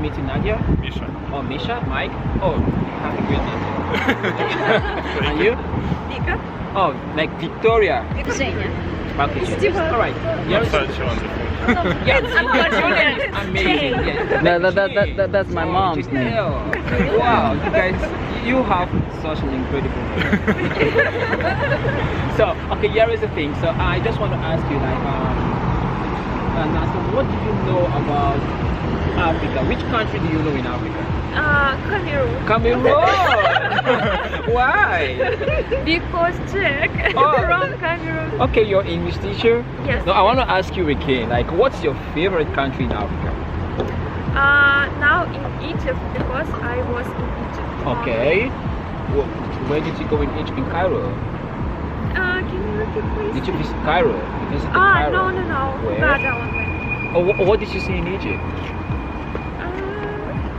meet you, Nadia? Misha. Oh, Misha? Mike? Oh, have a great name. And you? Vika. Oh, like Victoria. Женя. Okay, Jenny. Alright. You're Such wonderful. yes, Julian. amazing. Yeah. That's my mom's name. Yeah. Wow, you guys, you have such an incredible name. So, okay, here is the thing. So, I just want to ask you, like, now, so what do you know about Africa? Which country do you know in Africa? Cameroon. Cameroon. Why? Because Jack Oh. from Cameroon. Okay, you're English teacher. Yes. No, I want to ask you again. Like, what's your favorite country in Africa? Now in Egypt because I was in Egypt. Okay. Where did you go in Egypt? In Cairo? Can you repeat please? Did you visit Cairo? You visited Cairo? No. Where? Not that one. Oh, what did you see in Egypt?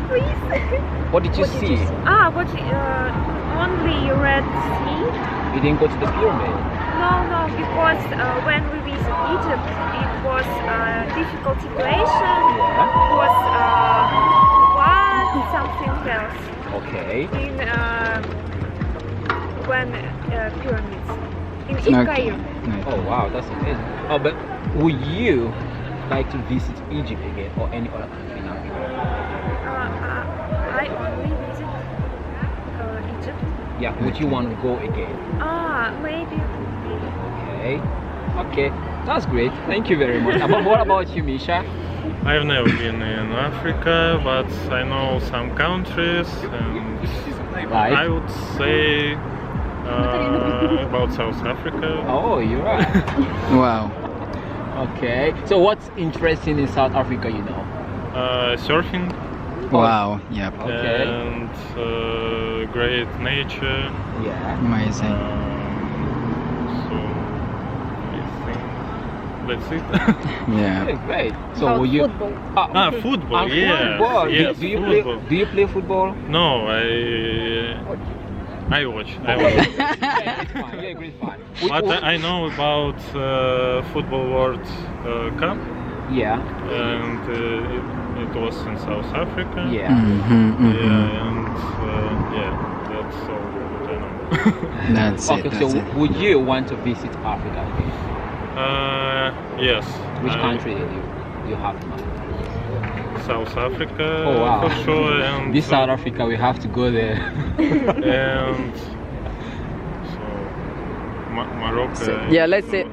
Please. What did you see? What? Only Red Sea. You didn't go to the pyramid. No, because when we visit Egypt, it was a difficult situation. Yeah. It was something else. Okay. In when pyramids in Okay. Cairo. Oh wow, that's amazing. Oh, but would you like to visit Egypt again or any other country in Africa? I only visit Egypt. Yeah. Would you want to go again? Maybe. Okay. Okay. That's great. Thank you very much. What about you, Misha? I've never been in Africa, but I know some countries, and Right. I would say about South Africa. Oh, you're right. Wow. Okay. So what's interesting in South Africa, you know? Surfing Wow. Yep. Okay. and great nature. Yeah. Amazing. So I think that's it. Yeah. Okay, great. So About will you? football. Football. And Yes. football. Yes. Do you football. play? Do you play football? No, I watch. Yeah, it's fine. You're a great fan. But I know about Football World Cup, Yeah. and it was in South Africa. Yeah. Mm-hmm, Yeah, and that's all what I know. That's Okay. it. That's So it. would you want to visit Africa again? Yes. Which I- country do you have in mind? South Africa, Oh wow. for sure, and This South Africa, we have to go there. and so Morocco. Yeah, let's say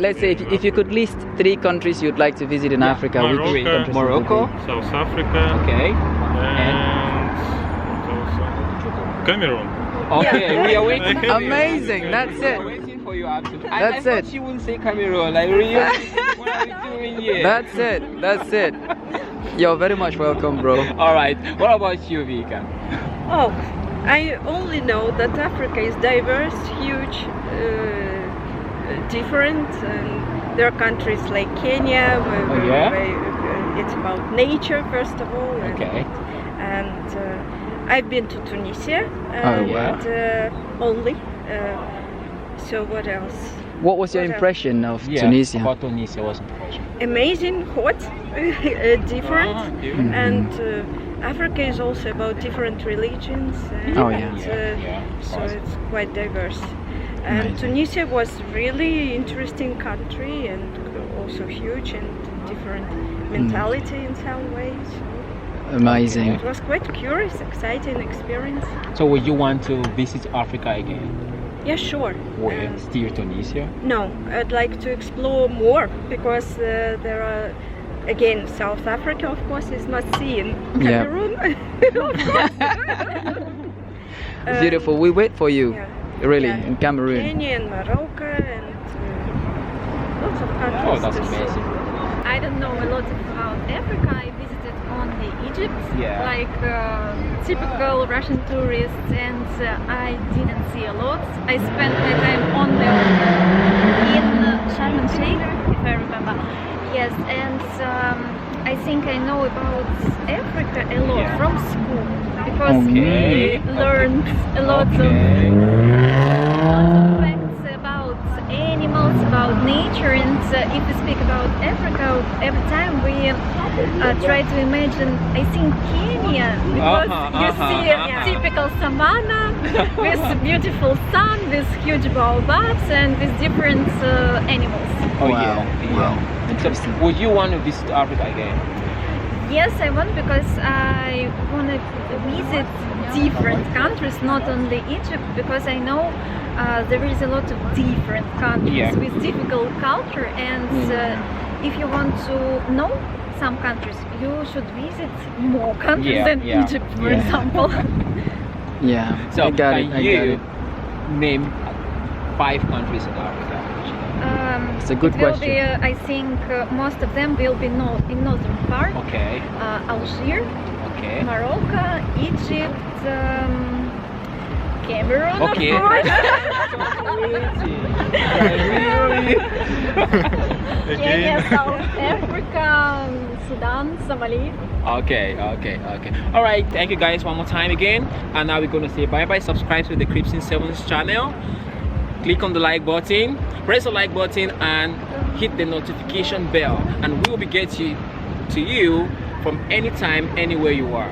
if you could list 3 countries you'd like to visit in Africa, which Morocco. countries would it Morocco. be? South Africa, Okay. and what else? Cameroon. Okay. We are waiting. for you. Amazing. That's We are it. waiting for you. Absolutely. I That's thought it. you wouldn't say Cameroon. Like really? What are we doing here? That's it. That's it. You're very much welcome, bro. All right. What about you, Vika? Oh, I only know that Africa is diverse, huge, different, and there are countries like Kenya where, yeah? where it's about nature first of all. Okay. And I've been to Tunisia Oh, and only. So what else? What was your What else? impression of Yeah. Tunisia? About Tunisia was impression. Amazing, hot, different. Different. And Africa is also about different religions. Oh, yeah. and, Yeah, of so course. it's quite diverse. And Amazing. Tunisia was really interesting country and also huge and different mentality in some ways. Amazing. It was quite curious, exciting experience. So would you want to visit Africa again? Yeah, sure. Where? Still Tunisia? No, I'd like to explore more because there are, again, South Africa, of course, is must see in Yeah. Cameroon. Of course. Beautiful. We wait for you. Yeah. Really, Yeah. in Cameroon. Kenya and Morocco and lots of countries. Oh, that's to see. amazing. I don't know a lot about Africa. I visited only Egypt, Yeah. like typical Russian tourists, and I didn't see a lot. I spent my time only in Sharm el Sheikh, if I remember. Yes, and I think I know about Africa a lot Yeah. from school because Okay. we learned a lot of facts about animals, about nature, and if we speak about Africa, every time we try to imagine, I think Kenya, because you see a typical savanna with beautiful sun, with huge baobabs, and with different animals. Oh Wow. yeah, Wow. yeah. Interesting. So, would you want to visit Africa again? Yes, I want, because I want to visit different countries, not only Egypt, because I know there is a lot of different countries Yeah. with difficult culture, and if you want to know some countries, you should visit more countries Yeah, than yeah, Egypt, for yeah. example. Yeah. So I got can it. I got you it. name 5 countries in Africa? It's a good it will question. Be, I think most of them will be in northern part, Okay, Algeria, okay. Morocco, Egypt, Cameroon, Okay. of course. Kenya, Again. South Africa, Sudan, Somalia. Okay. All right. Thank you guys one more time again. And now we're gonna say bye bye. Subscribe to the Crips in Sevens channel. Click on the like button. Press the like button and hit the notification bell. And we will be getting to you from anytime, anywhere you are.